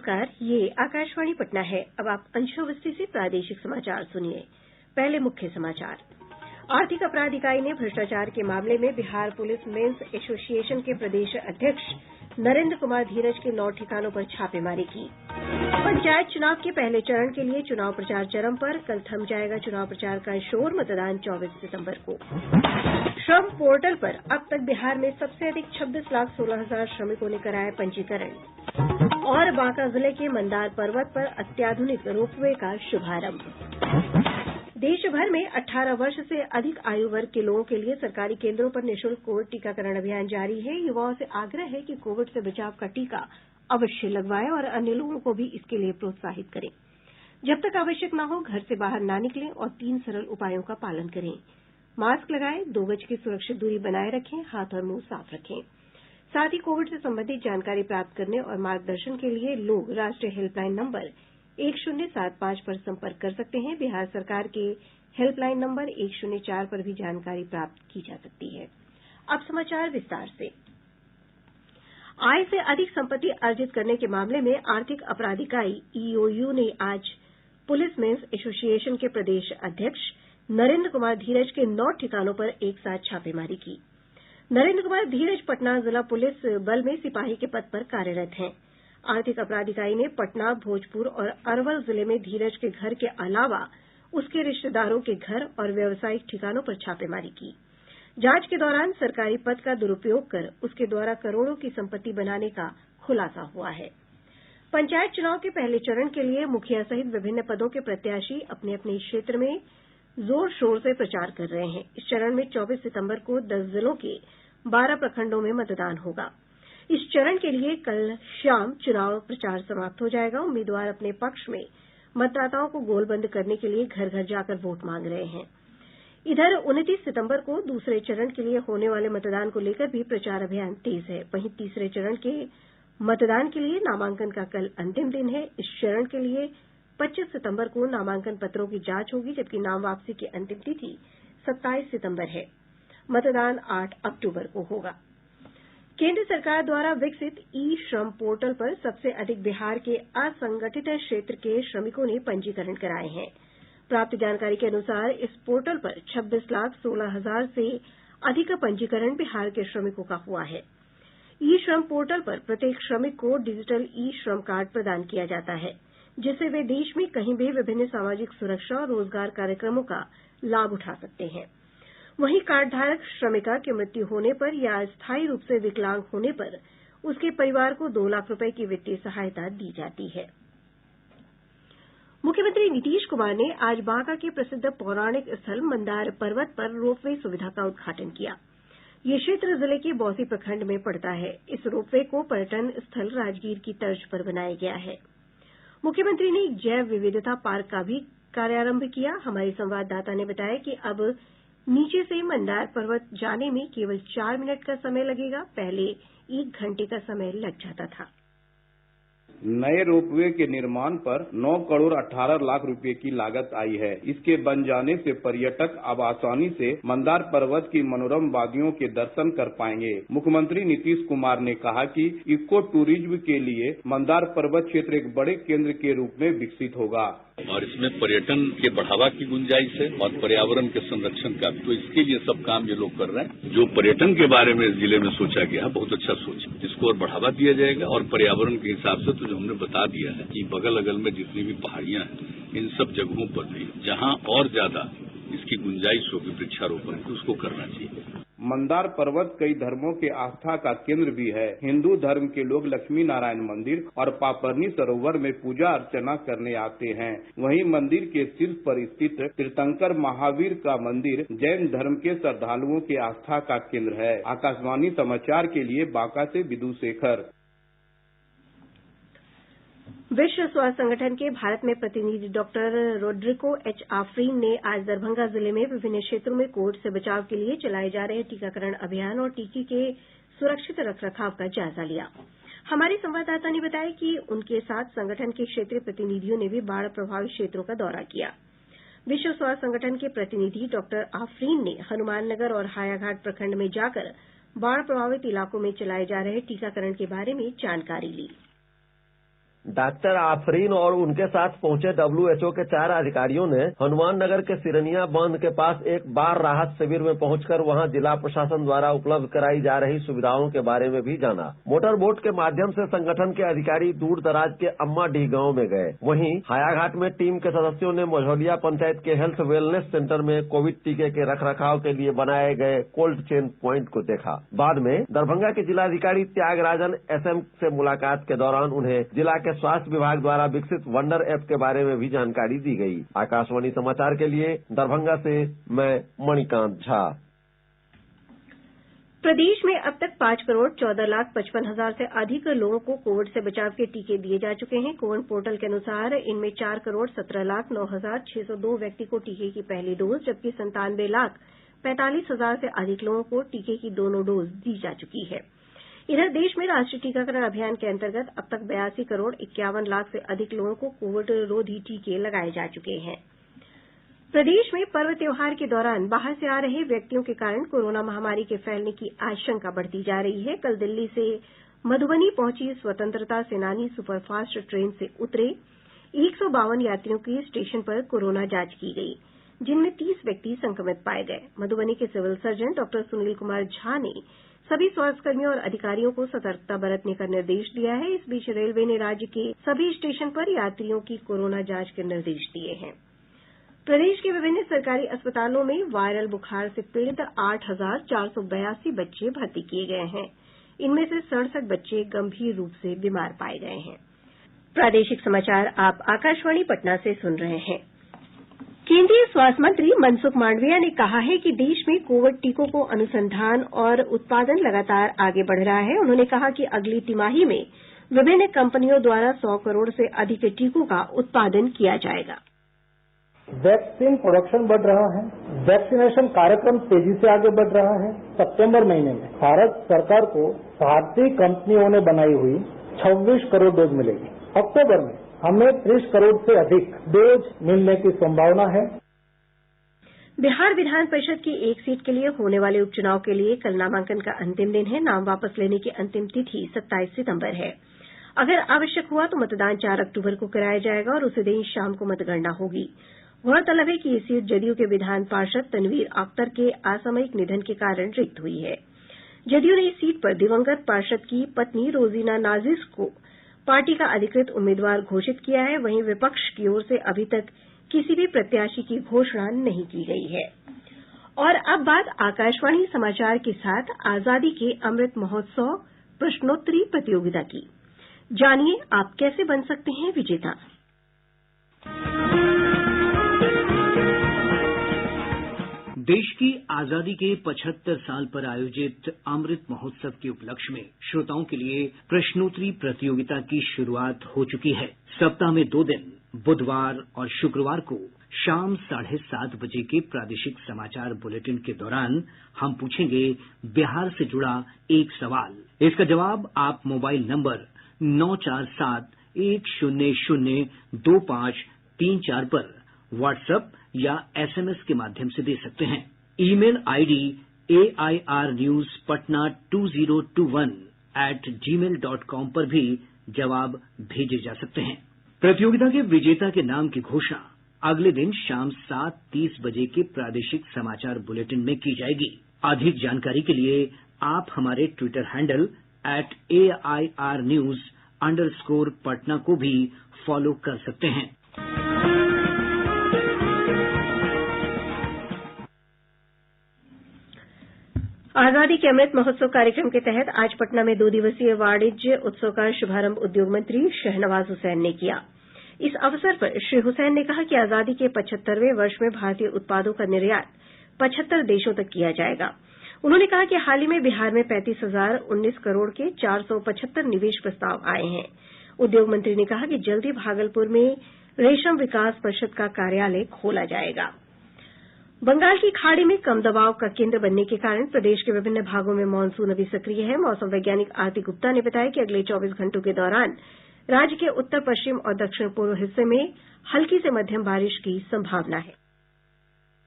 नमस्कार, ये आकाशवाणी पटना है। अब आप अंशावृष्टि से प्रादेशिक समाचार सुनिए। पहले मुख्य समाचार। आर्थिक अपराध इकाई ने भ्रष्टाचार के मामले में बिहार पुलिस मेंस एसोसिएशन के प्रदेश अध्यक्ष नरेंद्र कुमार धीरज के 9 ठिकानों पर छापेमारी की। पंचायत चुनाव के पहले चरण के लिए चुनाव प्रचार चरम पर, कल थम जायेगा चुनाव प्रचार का शोर। मतदान 24 सितंबर को। श्रम पोर्टल पर अब तक बिहार में सबसे अधिक 26,16,000 श्रमिकों ने कराया पंजीकरण। और बांका जिले के मंदार पर्वत पर अत्याधुनिक रोपवे का शुभारंभ। देश भर में 18 वर्ष से अधिक आयु वर्ग के लोगों के लिए सरकारी केंद्रों पर निःशुल्क कोविड टीकाकरण अभियान जारी है। युवाओं से आग्रह है कि कोविड से बचाव का टीका अवश्य लगवाएं और अन्य लोगों को भी इसके लिए प्रोत्साहित करें। जब तक आवश्यक न हो, घर से बाहर न निकलें और 3 सरल उपायों का पालन करें। मास्क लगाएं, 2 गज की सुरक्षित दूरी बनाए रखें, हाथ और मुंह साफ रखें। साथ ही कोविड से संबंधित जानकारी प्राप्त करने और मार्गदर्शन के लिए लोग राष्ट्रीय हेल्पलाइन नंबर 1075 पर संपर्क कर सकते हैं। बिहार सरकार के हेल्पलाइन नंबर 104 पर भी जानकारी प्राप्त की जा सकती है। अब समाचार विस्तार से। आय से अधिक संपत्ति अर्जित करने के मामले में आर्थिक अपराध इकाई ईओयू ने आज पुलिस मेंस एसोसिएशन के प्रदेश अध्यक्ष नरेंद्र कुमार धीरज के 9 ठिकानों पर एक साथ छापेमारी की। नरेंद्र कुमार धीरज पटना जिला पुलिस बल में सिपाही के पद पर कार्यरत हैं। आर्थिक अपराध इकाई ने पटना, भोजपुर और अरवल जिले में धीरज के घर के अलावा उसके रिश्तेदारों के घर और व्यावसायिक ठिकानों पर छापेमारी की। जांच के दौरान सरकारी पद का दुरुपयोग कर उसके द्वारा करोड़ों की संपत्ति बनाने का खुलासा हुआ है। पंचायत चुनाव के पहले चरण के लिए मुखिया सहित विभिन्न पदों के प्रत्याशी अपने अपने क्षेत्र में जोर शोर से प्रचार कर रहे हैं। इस चरण में 24 सितंबर को 10 जिलों के 12 प्रखंडों में मतदान होगा। इस चरण के लिए कल शाम चुनाव प्रचार समाप्त हो जाएगा। उम्मीदवार अपने पक्ष में मतदाताओं को गोलबंद करने के लिए घर घर जाकर वोट मांग रहे हैं। इधर 29 सितंबर को दूसरे चरण के लिए होने वाले मतदान को लेकर भी प्रचार अभियान तेज है। वहीं तीसरे चरण के मतदान के लिए नामांकन का कल अंतिम दिन है। इस चरण के लिए 25 सितंबर को नामांकन पत्रों की जांच होगी, जबकि नाम वापसी की अंतिम तिथि 27 सितंबर है। मतदान 8 अक्टूबर को होगा। केंद्र सरकार द्वारा विकसित ई श्रम पोर्टल पर सबसे अधिक बिहार के असंगठित क्षेत्र के श्रमिकों ने पंजीकरण कराये हैं। प्राप्त जानकारी के अनुसार इस पोर्टल पर 26,16,000 से अधिक पंजीकरण बिहार के श्रमिकों का हुआ है। ई श्रम पोर्टल पर प्रत्येक श्रमिक को डिजिटल ई श्रम कार्ड प्रदान किया जाता है, जिससे वे देश में कहीं भी विभिन्न सामाजिक सुरक्षा और रोजगार कार्यक्रमों का लाभ उठा सकते हैं। वहीं कार्डधारक श्रमिका की मृत्यु होने पर या स्थायी रूप से विकलांग होने पर उसके परिवार को 2 लाख रुपए की वित्तीय सहायता दी जाती है। मुख्यमंत्री नीतीश कुमार ने आज बांका के प्रसिद्ध पौराणिक स्थल मंदार पर्वत पर रोपवे सुविधा का उद्घाटन किया। ये क्षेत्र जिले के बौंसी प्रखंड में पड़ता है। इस रोपवे को पर्यटन स्थल राजगीर की तर्ज पर बनाया गया है। मुख्यमंत्री ने जैव विविधता पार्क का भी कार्यारंभ किया। हमारे संवाददाता ने बताया कि अब नीचे से मंदार पर्वत जाने में केवल 4 मिनट का समय लगेगा, पहले 1 घंटे का समय लग जाता था। नए रोपवे के निर्माण पर 9 करोड़ 18 लाख रुपए की लागत आई है। इसके बन जाने से पर्यटक अब आसानी से मंदार पर्वत की मनोरम वादियों के दर्शन कर पाएंगे। मुख्यमंत्री नीतीश कुमार ने कहा कि इको टूरिज्म के लिए मंदार पर्वत क्षेत्र एक बड़े केंद्र के रूप में विकसित होगा और इसमें पर्यटन के बढ़ावा की गुंजाइश है और पर्यावरण के संरक्षण का। तो इसके लिए सब काम ये लोग कर रहे हैं। जो पर्यटन के बारे में जिले में सोचा गया है, बहुत अच्छा सोच, इसको और बढ़ावा दिया जाएगा। और पर्यावरण के हिसाब से तो जो हमने बता दिया है कि बगल अगल में जितनी भी पहाड़ियां हैं, इन सब जगहों पर भी जहां और ज्यादा इसकी गुंजाइश होगी वृक्षारोपण की, उसको करना चाहिए। मंदार पर्वत कई धर्मों के आस्था का केंद्र भी है। हिंदू धर्म के लोग लक्ष्मी नारायण मंदिर और पापरनी सरोवर में पूजा अर्चना करने आते हैं। वहीं मंदिर के शीर्ष पर स्थित तीर्थंकर महावीर का मंदिर जैन धर्म के श्रद्धालुओं के आस्था का केंद्र है। आकाशवाणी समाचार के लिए बांका से विदु शेखर। विश्व स्वास्थ्य संगठन के भारत में प्रतिनिधि डॉक्टर रोड्रिको एच आफरीन ने आज दरभंगा जिले में विभिन्न क्षेत्रों में कोविड से बचाव के लिए चलाए जा रहे टीकाकरण अभियान और टीके के सुरक्षित रखरखाव का जायजा लिया। हमारे संवाददाता ने बताया कि उनके साथ संगठन के क्षेत्रीय प्रतिनिधियों ने भी बाढ़ प्रभावित क्षेत्रों का दौरा किया। विश्व स्वास्थ्य संगठन के प्रतिनिधि डॉक्टर आफरीन ने हनुमाननगर और हायाघाट प्रखंड में जाकर बाढ़ प्रभावित इलाकों में चलाए जा रहे टीकाकरण के बारे में जानकारी ली। डॉक्टर आफरीन और उनके साथ पहुंचे WHO के 4 अधिकारियों ने हनुमान नगर के सिरनिया बांध के पास एक बाढ़ राहत शिविर में पहुंचकर वहां जिला प्रशासन द्वारा उपलब्ध कराई जा रही सुविधाओं के बारे में भी जाना। मोटर बोट के माध्यम से संगठन के अधिकारी दूर दराज के अम्मा डीह गांव में गए। वहीं हायाघाट में टीम के सदस्यों ने मझौलिया पंचायत के हेल्थ वेलनेस सेंटर में कोविड टीके के रखरखाव के लिए बनाए गए कोल्ड चेन प्वाइंट को देखा। बाद में दरभंगा के जिलाधिकारी त्यागराजन SM से मुलाकात के दौरान उन्हें जिला के स्वास्थ्य विभाग द्वारा विकसित वंडर ऐप के बारे में भी जानकारी दी गई। आकाशवाणी समाचार के लिए दरभंगा से मैं मणिकांत झा। प्रदेश में अब तक 5,14,55,000 से अधिक लोगों को कोविड से बचाव के टीके दिए जा चुके हैं। कोविन पोर्टल के अनुसार इनमें 4,17,09,602 व्यक्ति को टीके की पहली डोज, जबकि 97,45,000 से अधिक लोगों को टीके की दोनों डोज दी जा चुकी है। इधर देश में राष्ट्रीय टीकाकरण अभियान के अंतर्गत अब तक 82,51,00,000 से अधिक लोगों को कोविड रोधी टीके लगाए जा चुके हैं। प्रदेश में पर्व त्योहार के दौरान बाहर से आ रहे व्यक्तियों के कारण कोरोना महामारी के फैलने की आशंका बढ़ती जा रही है। कल दिल्ली से मधुबनी पहुंची स्वतंत्रता सेनानी सुपरफास्ट ट्रेन से उतरे 152 यात्रियों की स्टेशन पर कोरोना जांच की गई, जिनमें 30 व्यक्ति संक्रमित पाए गए। मधुबनी के civil surgeon doctor Sunil Kumar Jha ने सभी स्वास्थ्यकर्मियों और अधिकारियों को सतर्कता बरतने का निर्देश दिया है। इस बीच रेलवे ने राज्य के सभी स्टेशन पर यात्रियों की कोरोना जांच के निर्देश दिए हैं। प्रदेश के विभिन्न सरकारी अस्पतालों में वायरल बुखार से पीड़ित 8,482 बच्चे भर्ती किए गए हैं। इनमें से 67 बच्चे गंभीर रूप से बीमार पाए गए हैं। प्रादेशिक समाचार आप आकाशवाणी पटना से सुन रहे हैं। केंद्रीय स्वास्थ्य मंत्री मनसुख मांडविया ने कहा है कि देश में कोविड टीकों को अनुसंधान और उत्पादन लगातार आगे बढ़ रहा है। उन्होंने कहा कि अगली तिमाही में विभिन्न कंपनियों द्वारा 100 करोड़ से अधिक टीकों का उत्पादन किया जाएगा। वैक्सीन प्रोडक्शन बढ़ रहा है, वैक्सीनेशन कार्यक्रम तेजी से आगे बढ़ रहा है। सितंबर महीने में भारत सरकार को भारतीय कंपनियों ने बनाई हुई 26 करोड़ डोज मिलेगी। अक्टूबर में हमें 30 करोड़ से अधिक डोज मिलने की संभावना है। बिहार विधान परिषद की एक सीट के लिए होने वाले उपचुनाव के लिए कल नामांकन का अंतिम दिन है। नाम वापस लेने की अंतिम तिथि 27 सितंबर है। अगर आवश्यक हुआ तो मतदान 4 अक्टूबर को कराया जाएगा और उसी दिन शाम को मतगणना होगी। गौरतलब है कि ये सीट जदयू के विधान पार्षद तनवीर अख्तर के असामयिक निधन के कारण रिक्त हुई है। जदयू ने इस सीट पर दिवंगत पार्षद की पत्नी रोजीना नाजिर को पार्टी का अधिकृत उम्मीदवार घोषित किया है। वहीं विपक्ष की ओर से अभी तक किसी भी प्रत्याशी की घोषणा नहीं की गई है। और अब बात आकाशवाणी समाचार के साथ आजादी के अमृत महोत्सव प्रश्नोत्तरी प्रतियोगिता की। जानिए आप कैसे बन सकते हैं विजेता। देश की आजादी के 75 साल पर आयोजित अमृत महोत्सव के उपलक्ष्य में श्रोताओं के लिए प्रश्नोत्तरी प्रतियोगिता की शुरुआत हो चुकी है। सप्ताह में 2 दिन बुधवार और शुक्रवार को शाम 7:30 बजे के प्रादेशिक समाचार बुलेटिन के दौरान हम पूछेंगे बिहार से जुड़ा एक सवाल। इसका जवाब आप मोबाइल नंबर 947-100-2534 पर व्हाट्सएप या SMS के माध्यम से दे सकते हैं। ईमेल आईडी airnews.patna2021@gmail.com पर भी जवाब भेजे जा सकते हैं। प्रतियोगिता के विजेता के नाम की घोषणा अगले दिन शाम 7:30 बजे के प्रादेशिक समाचार बुलेटिन में की जाएगी। अधिक जानकारी के लिए आप हमारे ट्विटर हैंडल @AIRnews_Patna को भी फॉलो कर सकते हैं। आजादी के अमृत महोत्सव कार्यक्रम के तहत आज पटना में 2 दिवसीय वाणिज्य उत्सव का शुभारंभ उद्योग मंत्री शहनवाज हुसैन ने किया। इस अवसर पर श्री हुसैन ने कहा कि आजादी के 75वें वर्ष में भारतीय उत्पादों का निर्यात 75 देशों तक किया जाएगा। उन्होंने कहा कि हाल ही में बिहार में 35,019 करोड़ के 475 निवेश प्रस्ताव आए हैं। उद्योग मंत्री ने कहा कि जल्द ही भागलपुर में रेशम विकास परिषद का कार्यालय खोला जाएगा। बंगाल की खाड़ी में कम दबाव का केंद्र बनने के कारण प्रदेश के विभिन्न भागों में मॉनसून अभी सक्रिय है। मौसम वैज्ञानिक आरती गुप्ता ने बताया कि अगले 24 घंटों के दौरान राज्य के उत्तर पश्चिम और दक्षिण पूर्व हिस्से में हल्की से मध्यम बारिश की संभावना है।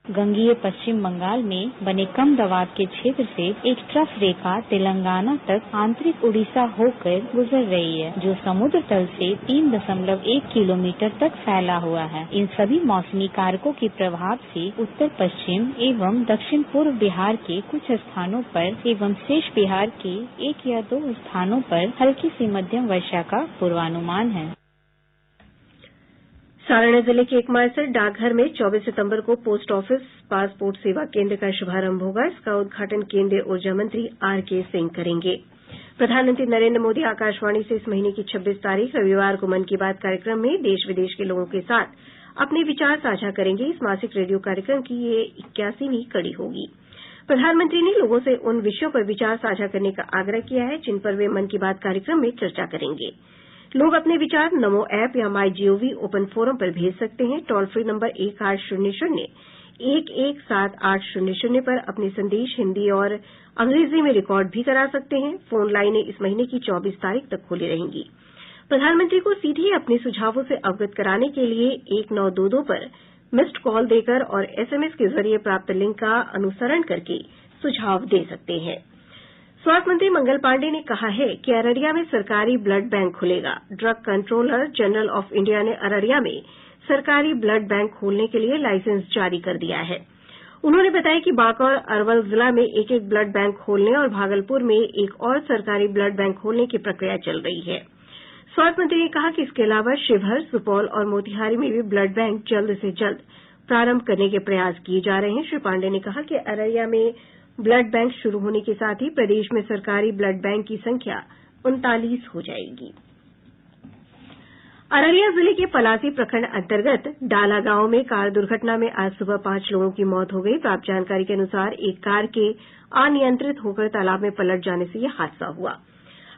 गंगीय पश्चिम बंगाल में बने कम दबाव के क्षेत्र से एक ट्रफ रेखा तेलंगाना तक आंतरिक उड़ीसा होकर गुजर रही है, जो समुद्र तल से 3.1 किलोमीटर तक फैला हुआ है। इन सभी मौसमी कारकों के प्रभाव से उत्तर पश्चिम एवं दक्षिण पूर्व बिहार के कुछ स्थानों पर एवं शेष बिहार के 1 या 2 स्थानों पर हल्की से मध्यम वर्षा का पूर्वानुमान है। सारण जिले के एकमा स्थित डाकघर में 24 सितंबर को पोस्ट ऑफिस पासपोर्ट सेवा केंद्र का शुभारंभ होगा। इसका उद्घाटन केंद्रीय ऊर्जा मंत्री आर.के. सिंह करेंगे। प्रधानमंत्री नरेंद्र मोदी आकाशवाणी से इस महीने की 26 तारीख रविवार को मन की बात कार्यक्रम में देश विदेश के लोगों के साथ अपने विचार साझा करेंगे। इस मासिक रेडियो कार्यक्रम की ये 81वीं कड़ी होगी। प्रधानमंत्री ने लोगों से उन विषयों पर विचार साझा करने का आग्रह किया है जिन पर वे मन की बात कार्यक्रम में चर्चा करेंगे। लोग अपने विचार नमो ऐप या माई जीओवी ओपन फोरम पर भेज सकते हैं। टोल फ्री नंबर 1800-117800 पर अपने संदेश हिन्दी और अंग्रेजी में रिकॉर्ड भी करा सकते हैं। फोन लाइनें इस महीने की 24 तारीख तक खुली रहेंगी। प्रधानमंत्री को सीधे अपने सुझावों से अवगत कराने के लिए 1922 पर मिस्ड कॉल देकर और एसएमएस के जरिए प्राप्त लिंक का अनुसरण करके सुझाव दे सकते हैं। स्वास्थ्य मंत्री मंगल पांडेय ने कहा है कि अररिया में सरकारी ब्लड बैंक खुलेगा। Drug controller general of India ने अररिया में सरकारी ब्लड बैंक खोलने के लिए लाइसेंस जारी कर दिया है। उन्होंने बताया कि बांका और अरवल जिला में एक एक ब्लड बैंक खोलने और भागलपुर में एक और सरकारी ब्लड बैंक खोलने की प्रक्रिया चल रही है। स्वास्थ्य मंत्री ने कहा कि इसके अलावा शिवहर, सुपौल और मोतिहारी में भी ब्लड बैंक जल्द से जल्द प्रारंभ करने के प्रयास किए जा रहे हैं। श्री पांडेय ने कहा कि अररिया में ब्लड बैंक शुरू होने के साथ ही प्रदेश में सरकारी ब्लड बैंक की संख्या 39 हो जाएगी। अररिया जिले के पलासी प्रखंड अंतर्गत डाला गांव में कार दुर्घटना में आज सुबह 5 लोगों की मौत हो गई। प्राप्त जानकारी के अनुसार एक कार के अनियंत्रित होकर तालाब में पलट जाने से यह हादसा हुआ।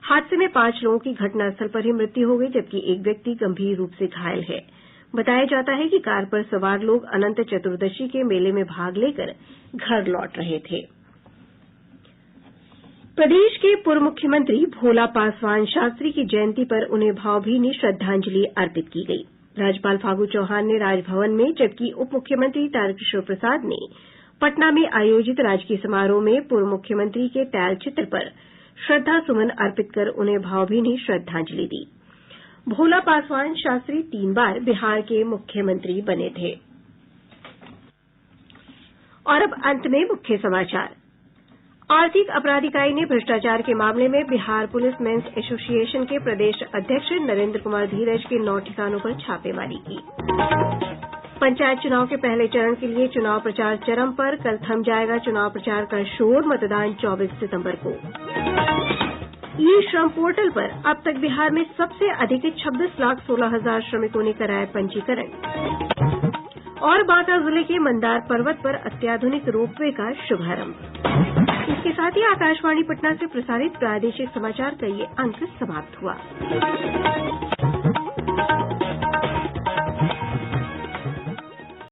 हादसे में 5 लोगों की घटनास्थल पर ही मृत्यु हो गई, जबकि एक व्यक्ति गंभीर रूप से घायल है। बताया जाता है कि कार पर सवार लोग अनंत चतुर्दशी के मेले में भाग लेकर घर लौट रहे थे। प्रदेश के पूर्व मुख्यमंत्री भोला पासवान शास्त्री की जयंती पर उन्हें भावभीनी श्रद्धांजलि अर्पित की गयी। राज्यपाल फागू चौहान ने राजभवन में, जबकि उप मुख्यमंत्री तारकिशोर प्रसाद ने पटना में आयोजित राजकीय समारोह में पूर्व मुख्यमंत्री के तैलचित्र पर श्रद्धा सुमन अर्पित कर उन्हें भावभीनी श्रद्धांजलि दी। भोला पासवान शास्त्री 3 बार बिहार के मुख्यमंत्री बने थे। और अब अंत में मुख्य समाचार। आर्थिक अपराध इकाई ने भ्रष्टाचार के मामले में बिहार पुलिस मेंस एसोसिएशन के प्रदेश अध्यक्ष नरेंद्र कुमार धीरज के 9 ठिकानों पर छापेमारी की। पंचायत चुनाव के पहले चरण के लिए चुनाव प्रचार चरम पर, कल थम जाएगा चुनाव प्रचार का शोर। मतदान 24 सितंबर को। ई श्रम पोर्टल पर अब तक बिहार में सबसे अधिक 26,16,000 श्रमिकों ने कराया पंजीकरण। और बांका जिले के मंदार पर्वत पर अत्याधुनिक रोपवे का शुभारंभ। इसके साथ ही आकाशवाणी पटना से प्रसारित प्रादेशिक समाचार का ये अंक समाप्त हुआ।